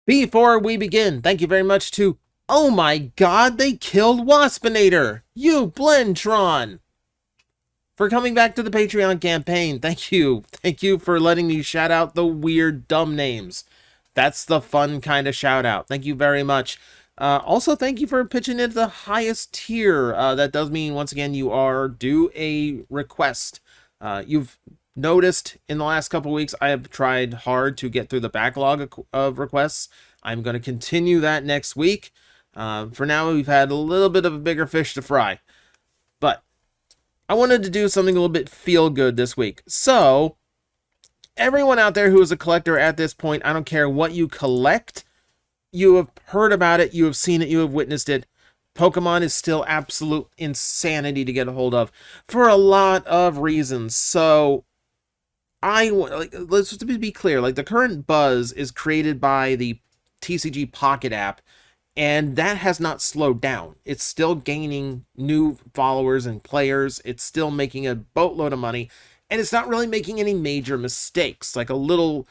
Before we begin, thank you very much to, oh my god, they killed Waspinator! You Blendtron! For coming back to the Patreon campaign. Thank you. Thank you for letting me shout out the weird, dumb names. That's the fun kind of shout out. Thank you very much. Also, thank you for pitching into the highest tier. That does mean, once again, you are due a request. You've noticed in the last couple weeks, I have tried hard to get through the backlog of requests. I'm going to continue that next week. For now, we've had a little bit of a bigger fish to fry. But I wanted to do something a little bit feel good this week. So, everyone out there who is a collector at this point, I don't care what you collect, you have heard about it, you have seen it, you have witnessed it. Pokemon is still absolute insanity to get a hold of for a lot of reasons. So, let's just be clear, like the current buzz is created by the TCG Pocket app, and that has not slowed down. It's still gaining new followers and players. It's still making a boatload of money, and it's not really making any major mistakes. Like a little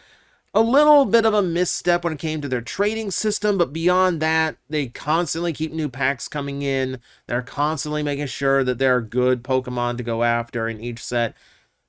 bit of a misstep when it came to their trading system, but beyond that, they constantly keep new packs coming in. They're constantly making sure that there are good Pokemon to go after in each set.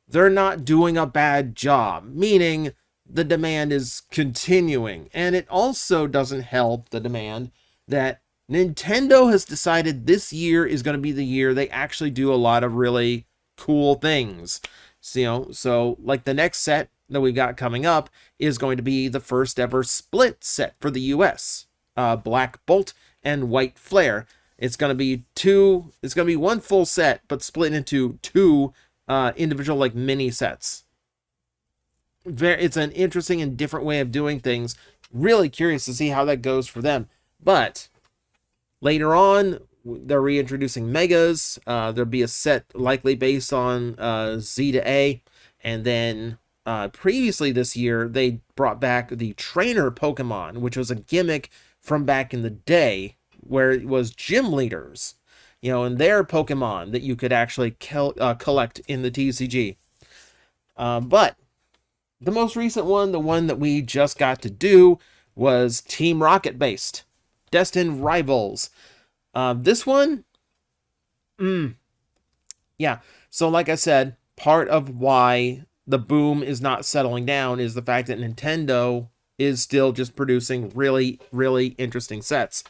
They're not doing a bad job, meaning the demand is continuing. And it also doesn't help the demand that Nintendo has decided this year is going to be the year they actually do a lot of really cool things. So like the next set that we got coming up is going to be the first ever split set for the US. Black Bolt and White Flare. It's going to be one full set, but split into two individual like mini sets. It's an interesting and different way of doing things. Really curious to see how that goes for them. But later on, they're reintroducing megas. There'll be a set likely based on Z to A. And then previously this year, they brought back the trainer Pokemon, which was a gimmick from back in the day where it was gym leaders, and their Pokemon that you could actually collect in the TCG. But the most recent one, the one that we just got to do, was Team Rocket based. Destined Rivals. This one, yeah. So like I said, part of why the boom is not settling down is the fact that Nintendo is still just producing really, really interesting sets.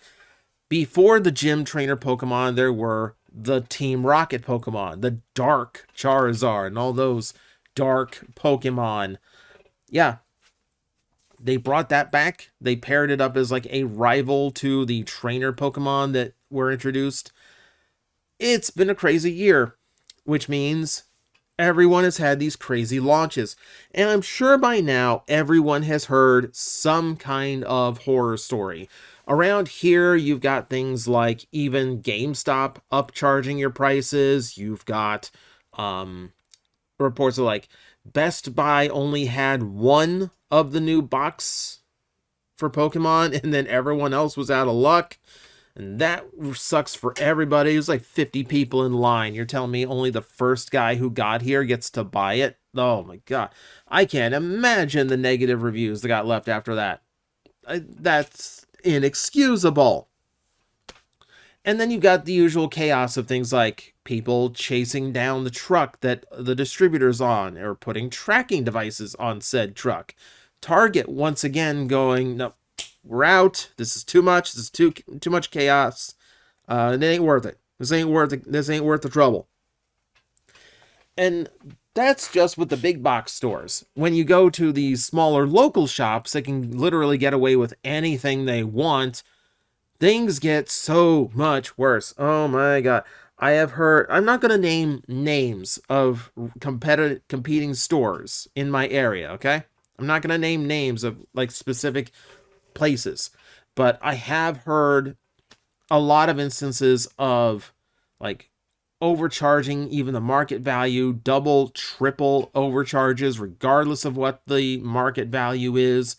Before the gym trainer Pokemon, there were the Team Rocket Pokemon, the Dark Charizard, and all those dark Pokemon. Yeah. They brought that back. They paired it up as like a rival to the trainer Pokemon that were introduced. It's been a crazy year, which means everyone has had these crazy launches. And I'm sure by now everyone has heard some kind of horror story. Around here, you've got things like even GameStop upcharging your prices. You've got reports of like Best Buy only had one of the new box for Pokemon, and then everyone else was out of luck. And that sucks for everybody. It was like 50 people in line. You're telling me only the first guy who got here gets to buy it? Oh my god. I can't imagine the negative reviews that got left after that. That's inexcusable. And then you've got the usual chaos of things like people chasing down the truck that the distributor's on, or putting tracking devices on said truck. Target once again going, no, we're out. This is too much. This is too much chaos. It ain't worth it. This ain't worth the trouble. And that's just with the big box stores. When you go to these smaller local shops that can literally get away with anything they want, things get so much worse. Oh my god. I have heard, I'm not going to name names of competing stores in my area, okay? I'm not going to name names of like specific places, but I have heard a lot of instances of like overcharging even the market value, double, triple overcharges, regardless of what the market value is.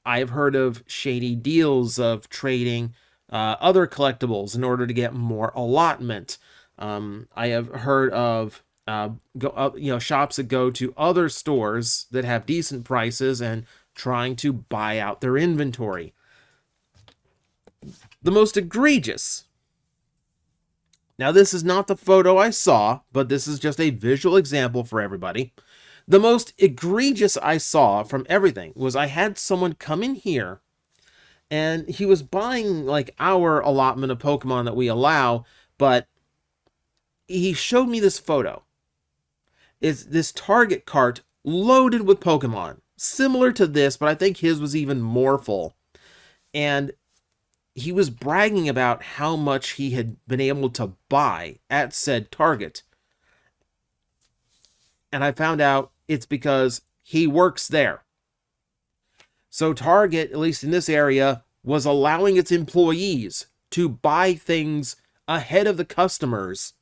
I've heard of shady deals of trading other collectibles in order to get more allotment. I have heard of shops that go to other stores that have decent prices and trying to buy out their inventory. The most egregious. Now, this is not the photo I saw, but this is just a visual example for everybody. The most egregious I saw from everything was I had someone come in here and he was buying like our allotment of Pokemon that we allow, but he showed me this photo. It's this Target cart loaded with Pokemon, similar to this, but I think his was even more full. And he was bragging about how much he had been able to buy at said Target. And I found out it's because he works there. So Target, at least in this area, was allowing its employees to buy things ahead of the customers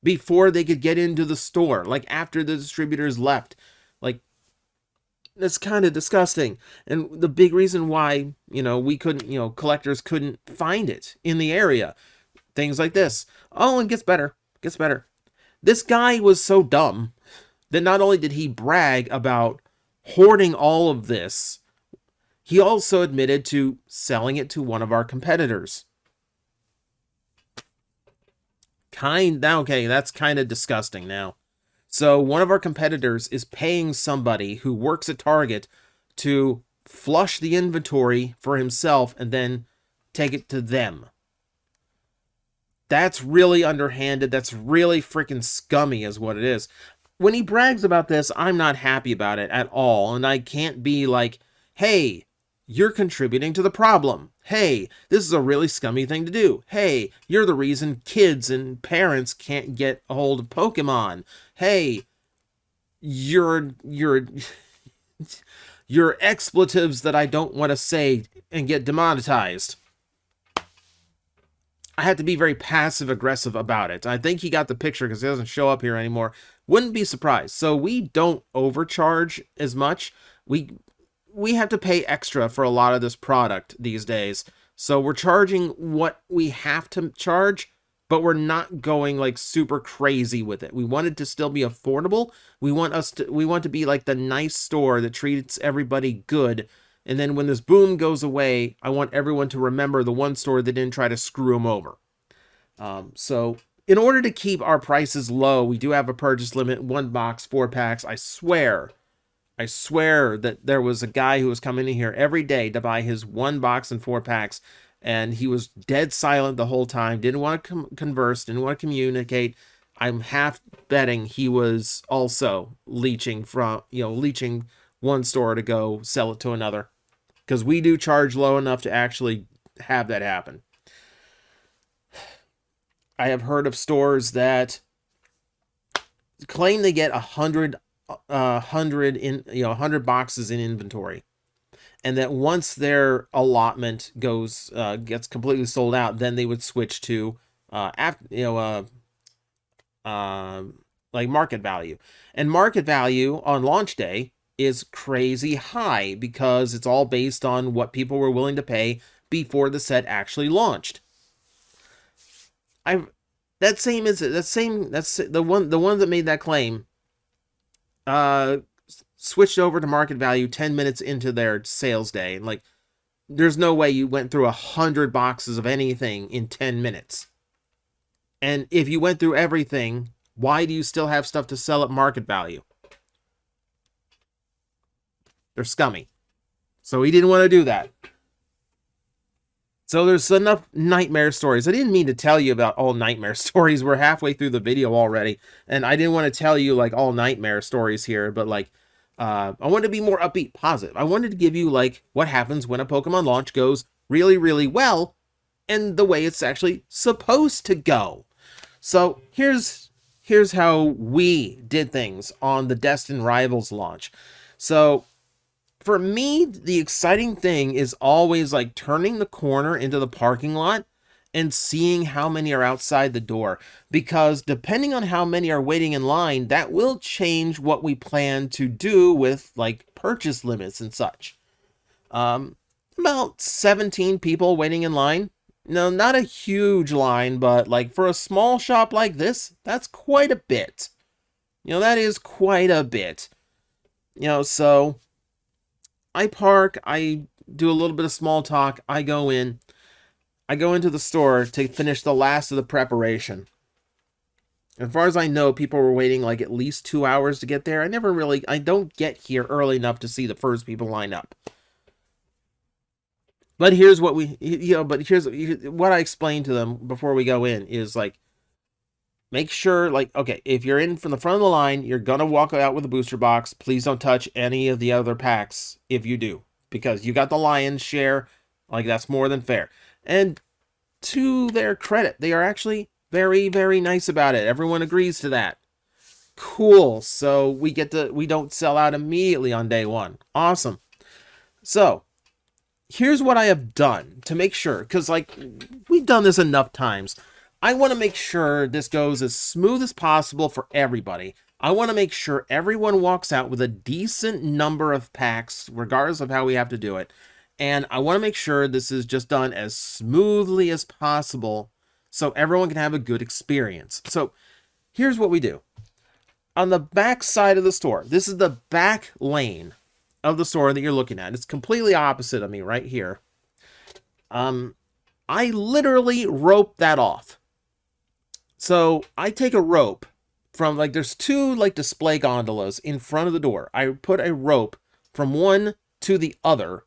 before they could get into the store, like after the distributors left. Like, that's kind of disgusting. And the big reason why, we couldn't, collectors couldn't find it in the area. Things like this. Oh, and gets better. This guy was so dumb that not only did he brag about hoarding all of this, he also admitted to selling it to one of our competitors. Okay, that's kind of disgusting now. So one of our competitors is paying somebody who works at Target to flush the inventory for himself and then take it to them. That's really underhanded. That's really freaking scummy is what it is. When he brags about this, I'm not happy about it at all. And I can't be like, hey, you're contributing to the problem. Hey, this is a really scummy thing to do. Hey, you're the reason kids and parents can't get a hold of Pokemon. Hey, you're expletives that I don't want to say and get demonetized. I had to be very passive-aggressive about it. I think he got the picture because it doesn't show up here anymore. Wouldn't be surprised. So we don't overcharge as much. We have to pay extra for a lot of this product these days. So we're charging what we have to charge, but we're not going like super crazy with it. We want it to still be affordable. We want to be like the nice store that treats everybody good. And then when this boom goes away, I want everyone to remember the one store that didn't try to screw them over. So in order to keep our prices low, we do have a purchase limit, 1 box, 4 packs. I swear that there was a guy who was coming in here every day to buy his 1 box and 4 packs, and he was dead silent the whole time, didn't want to converse, didn't want to communicate. I'm half betting he was also leeching one store to go sell it to another, because we do charge low enough to actually have that happen. I have heard of stores that claim they get 100 boxes in inventory, and that once their allotment gets completely sold out, then they would switch to like market value. And market value on launch day is crazy high because it's all based on what people were willing to pay before the set actually launched. That's the one that made that claim switched over to market value 10 minutes into their sales day. Like, there's no way you went through 100 boxes of anything in 10 minutes. And if you went through everything, why do you still have stuff to sell at market value? They're scummy. So he didn't want to do that. So there's enough nightmare stories. I didn't mean to tell you about all nightmare stories. We're halfway through the video already, and I didn't want to tell you like all nightmare stories here, but like I wanted to be more upbeat, positive. I wanted to give you like what happens when a Pokemon launch goes really, really well and the way it's actually supposed to go. So here's how we did things on the Destined Rivals launch. So for me, the exciting thing is always like turning the corner into the parking lot and seeing how many are outside the door, because depending on how many are waiting in line, that will change what we plan to do with like purchase limits and such. Um, about 17 people waiting in line. No, not a huge line, but like for a small shop like this, that's quite a bit. That is quite a bit. So I park, I do a little bit of small talk, I go in. I go into the store to finish the last of the preparation. As far as I know, people were waiting like at least 2 hours to get there. I don't get here early enough to see the first people line up. But here's what here's what I explained to them before we go in is like, make sure, like, okay, if you're in from the front of the line, you're gonna walk out with a booster box. Please don't touch any of the other packs if you do, because you got the lion's share. Like, that's more than fair. And to their credit, they are actually very, very nice about it. Everyone agrees to that. Cool. So we don't sell out immediately on day one. Awesome. So here's what I have done to make sure, because like we've done this enough times. I want to make sure this goes as smooth as possible for everybody. I want to make sure everyone walks out with a decent number of packs, regardless of how we have to do it. And I want to make sure this is just done as smoothly as possible so everyone can have a good experience. So here's what we do. On the back side of the store, this is the back lane of the store that you're looking at. It's completely opposite of me right here. I literally rope that off. So I take a rope from, like, there's two like display gondolas in front of the door. I put a rope from one to the other,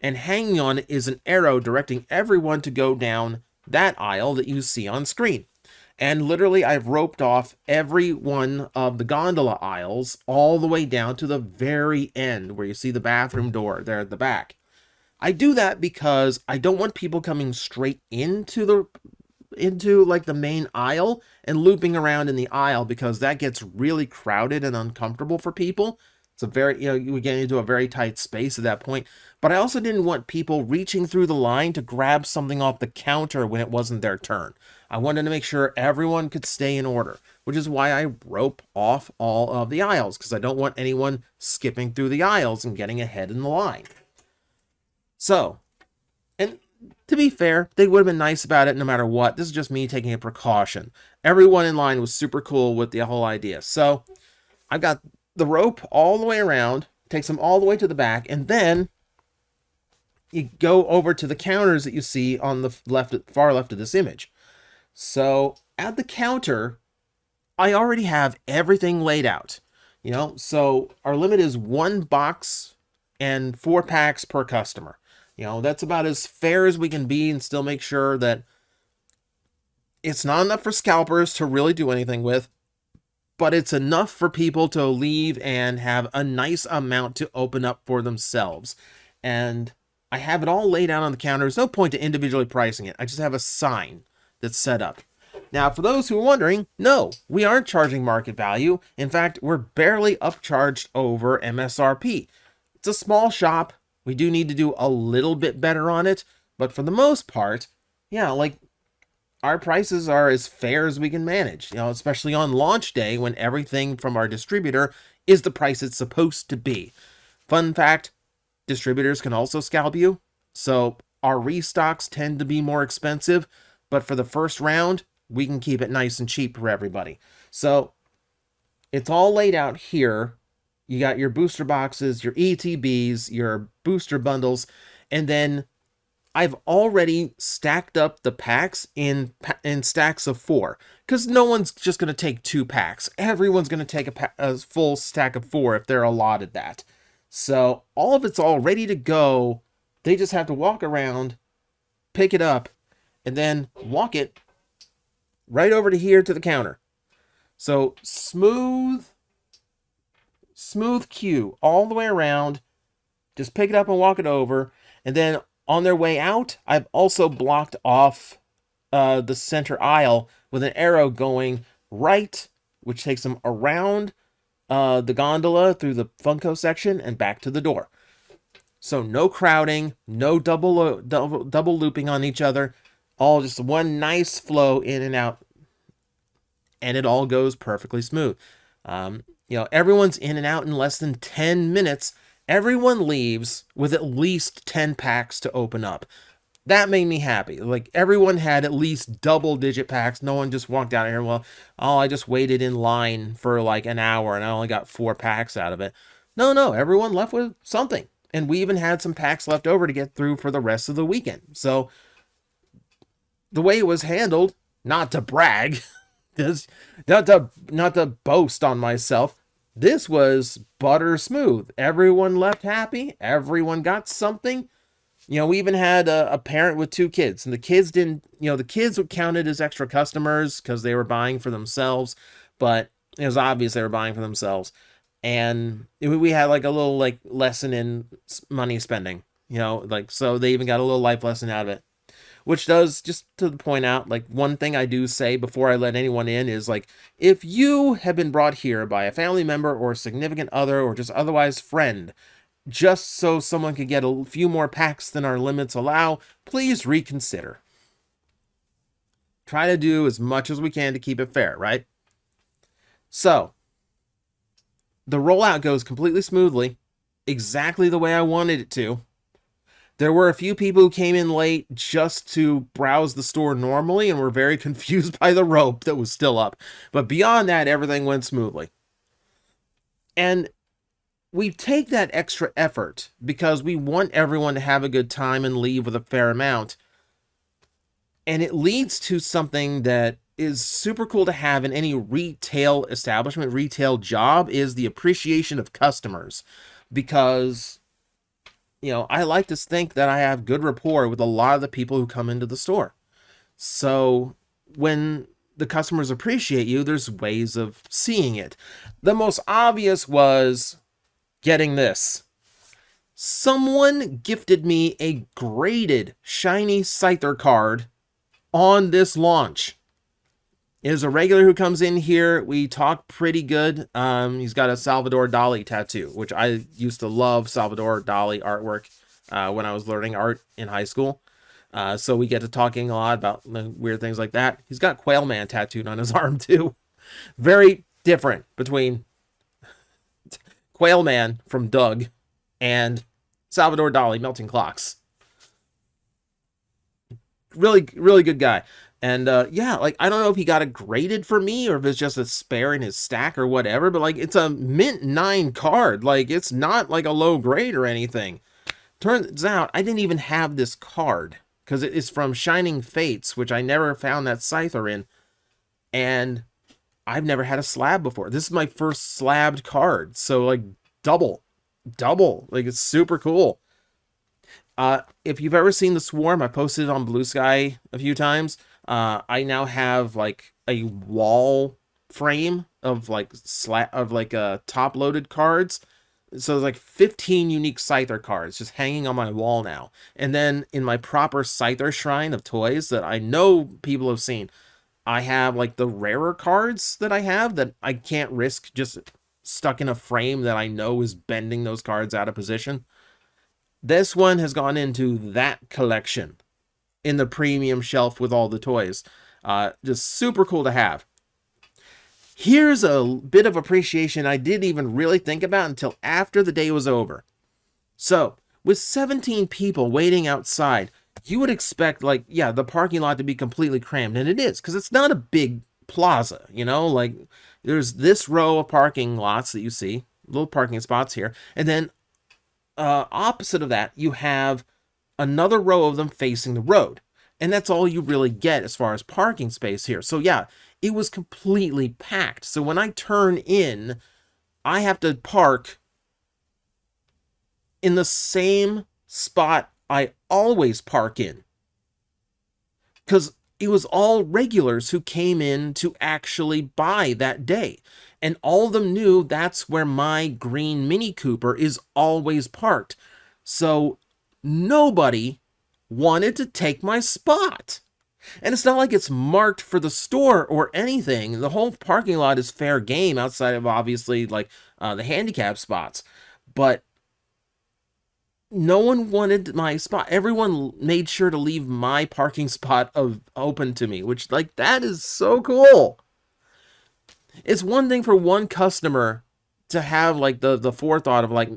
and hanging on it is an arrow directing everyone to go down that aisle that you see on screen. And literally, I've roped off every one of the gondola aisles all the way down to the very end where you see the bathroom door there at the back. I do that because I don't want people coming straight into like the main aisle and looping around in the aisle, because that gets really crowded and uncomfortable for people. It's a very, we get into a very tight space at that point. But I also didn't want people reaching through the line to grab something off the counter when it wasn't their turn. I wanted to make sure everyone could stay in order, which is why I rope off all of the aisles, because I don't want anyone skipping through the aisles and getting ahead in the line. So, and to be fair, they would have been nice about it no matter what. This is just me taking a precaution. Everyone in line was super cool with the whole idea. So, I've got the rope all the way around, takes them all the way to the back, and then you go over to the counters that you see on the far left of this image. So at the counter, I already have everything laid out. So our limit is 1 box and 4 packs per customer. That's about as fair as we can be and still make sure that it's not enough for scalpers to really do anything with, but it's enough for people to leave and have a nice amount to open up for themselves. And I have it all laid out on the counter. There's no point to individually pricing it. I just have a sign that's set up. Now, for those who are wondering, no, we aren't charging market value. In fact, we're barely upcharged over MSRP. It's a small shop. We do need to do a little bit better on it, but for the most part, yeah, like, our prices are as fair as we can manage, especially on launch day when everything from our distributor is the price it's supposed to be. Fun fact, distributors can also scalp you, so our restocks tend to be more expensive, but for the first round, we can keep it nice and cheap for everybody. So it's all laid out here. You got your booster boxes, your ETBs, your booster bundles, and then I've already stacked up the packs in stacks of 4, because no one's just going to take 2 packs. Everyone's going to take a full stack of 4 if they're allotted that. So all of it's all ready to go. They just have to walk around, pick it up, and then walk it right over to here to the counter. So smooth queue all the way around. Just pick it up and walk it over. And then on their way out, I've also blocked off the center aisle with an arrow going right, which takes them around the gondola through the Funko section and back to the door. So no crowding, no double looping on each other, all just one nice flow in and out, and it all goes perfectly smooth. Everyone's in and out in less than 10 minutes, Everyone leaves with at least 10 packs to open up. That made me happy. Like, everyone had at least double digit packs. No one just walked out here, well, oh, I just waited in line for like an hour and I only got 4 packs out of it. No, no, everyone left with something. And we even had some packs left over to get through for the rest of the weekend. So the way it was handled, not to brag, this, not to boast on myself, this was butter smooth. Everyone left happy. Everyone got something. We even had a parent with 2 kids, and the kids didn't, the kids were counted as extra customers because they were buying for themselves, but it was obvious they were buying for themselves. And we had like a little like lesson in money spending, like, so they even got a little life lesson out of it, which does, just to point out, like, one thing I do say before I let anyone in is, like, if you have been brought here by a family member or a significant other or just otherwise friend, just so someone could get a few more packs than our limits allow, please reconsider. Try to do as much as we can to keep it fair, right? So, the rollout goes completely smoothly, exactly the way I wanted it to. There were a few people who came in late just to browse the store normally and were very confused by the rope that was still up. But beyond that, everything went smoothly. And we take that extra effort because we want everyone to have a good time and leave with a fair amount. And it leads to something that is super cool to have in any retail establishment, retail job, is the appreciation of customers. Because, I like to think that I have good rapport with a lot of the people who come into the store. So when the customers appreciate you, there's ways of seeing it. The most obvious was getting this. Someone gifted me a graded shiny Scyther card on this launch. It is a regular who comes in here. We talk pretty good. He's got a Salvador Dali tattoo, which I used to love Salvador Dali artwork when I was learning art in high school. So we get to talking a lot about weird things like that. He's got Quail Man tattooed on his arm too. Very different between Quail Man from Doug and Salvador Dali Melting Clocks. Really, really good guy. And yeah, like, I don't know if he got it graded for me or if it's just a spare in his stack or whatever, but like, it's a mint 9 card. Like, it's not like a low grade or anything. Turns out I didn't even have this card because it is from Shining Fates, which I never found that Scyther in. And I've never had a slab before. This is my first slabbed card. So like double, like, it's super cool. If you've ever seen the Swarm, I posted it on Blue Sky a few times. I now have like a wall frame of like top loaded cards. So there's like 15 unique Scyther cards just hanging on my wall now. And then in my proper Scyther shrine of toys that I know people have seen, I have like the rarer cards that I have that I can't risk just stuck in a frame that I know is bending those cards out of position. This one has gone into that collection in the premium shelf with all the toys. Just super cool to have. Here's a bit of appreciation I didn't even really think about until after the day was over. So, with 17 people waiting outside, you would expect, like, yeah, the parking lot to be completely crammed, and it is, because it's not a big plaza, like, there's this row of parking lots that you see, little parking spots here, and then opposite of that, you have another row of them facing the road. And that's all you really get as far as parking space here. So yeah, it was completely packed. So when I turn in, I have to park in the same spot I always park in. Because it was all regulars who came in to actually buy that day. And all of them knew that's where my green Mini Cooper is always parked. So nobody wanted to take my spot. And it's not like it's marked for the store or anything. The whole parking lot is fair game outside of obviously like the handicap spots. But no one wanted my spot. Everyone made sure to leave my parking spot open to me, which, like, that is so cool. It's one thing for one customer to have like the forethought of like,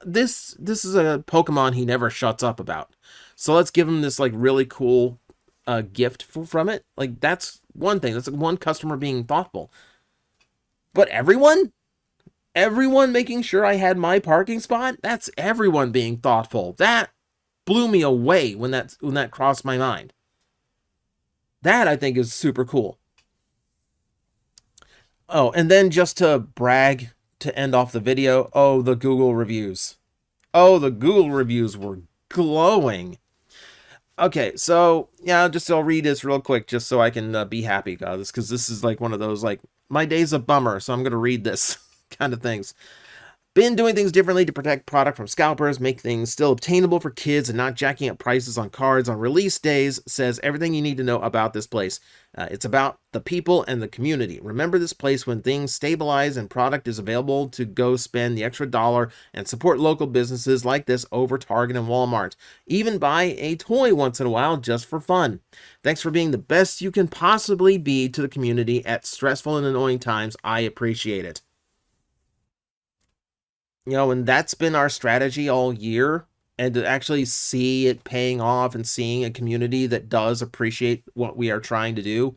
this is a Pokemon he never shuts up about, so let's give him this like really cool gift from it. Like, that's one thing. That's one customer being thoughtful. But everyone making sure I had my parking spot, that's everyone being thoughtful. That blew me away when that crossed my mind. That, I think, is super cool. Oh, and then just to brag to end off the video, oh, the Google reviews. Oh, the Google reviews were glowing. Okay, so yeah, I'll read this real quick just so I can be happy, guys, because this is like one of those, like, my day's a bummer, so I'm going to read this kind of things. Been doing things differently to protect product from scalpers, make things still obtainable for kids, and not jacking up prices on cards on release days. Says everything you need to know about this place. It's about the people and the community. Remember this place when things stabilize and product is available to go spend the extra dollar and support local businesses like this over Target and Walmart. Even buy a toy once in a while just for fun. Thanks for being the best you can possibly be to the community at stressful and annoying times. I appreciate it. You know, and that's been our strategy all year. And to actually see it paying off and seeing a community that does appreciate what we are trying to do,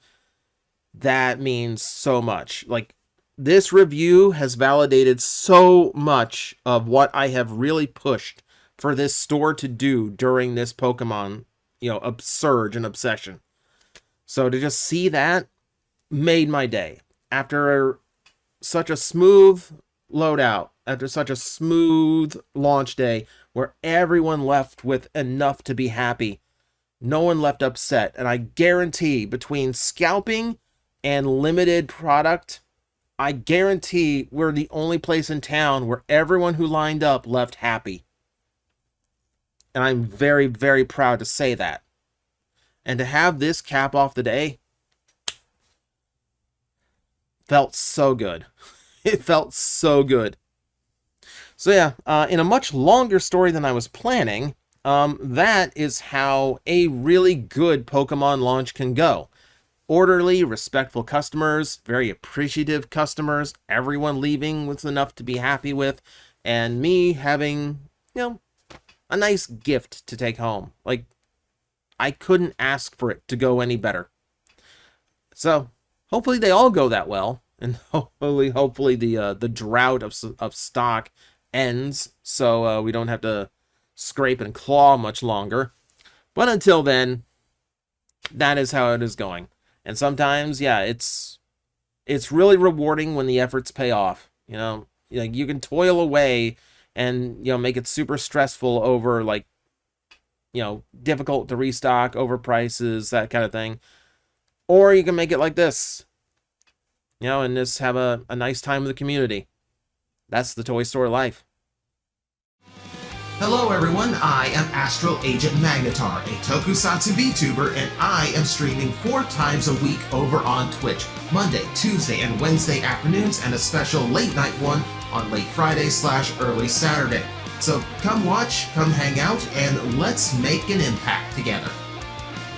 that means so much. Like, this review has validated so much of what I have really pushed for this store to do during this Pokemon, surge and obsession. So to just see that made my day. After such a smooth loadout, after such a smooth launch day where everyone left with enough to be happy, no one left upset, and I guarantee between scalping and limited product, I guarantee we're the only place in town where everyone who lined up left happy. And I'm very, very proud to say that. And to have this cap off the day felt so good. It felt so good. So yeah, in a much longer story than I was planning, that is how a really good Pokemon launch can go. Orderly, respectful customers, very appreciative customers, everyone leaving with enough to be happy with, and me having, a nice gift to take home. Like, I couldn't ask for it to go any better. So, hopefully they all go that well, and hopefully the drought of stock ends, so we don't have to scrape and claw much longer. But until then, that is how it is going. And sometimes, yeah, it's really rewarding when the efforts pay off. Like, you can toil away and make it super stressful over, like, difficult to restock, over prices, that kind of thing. Or you can make it like this, and just have a nice time with the community. That's the Toy Store life. Hello everyone, I am Astral Agent Magnetar, a Tokusatsu VTuber, and I am streaming 4 times a week over on Twitch, Monday, Tuesday, and Wednesday afternoons, and a special late night one on late Friday/early Saturday. So come watch, come hang out, and let's make an impact together.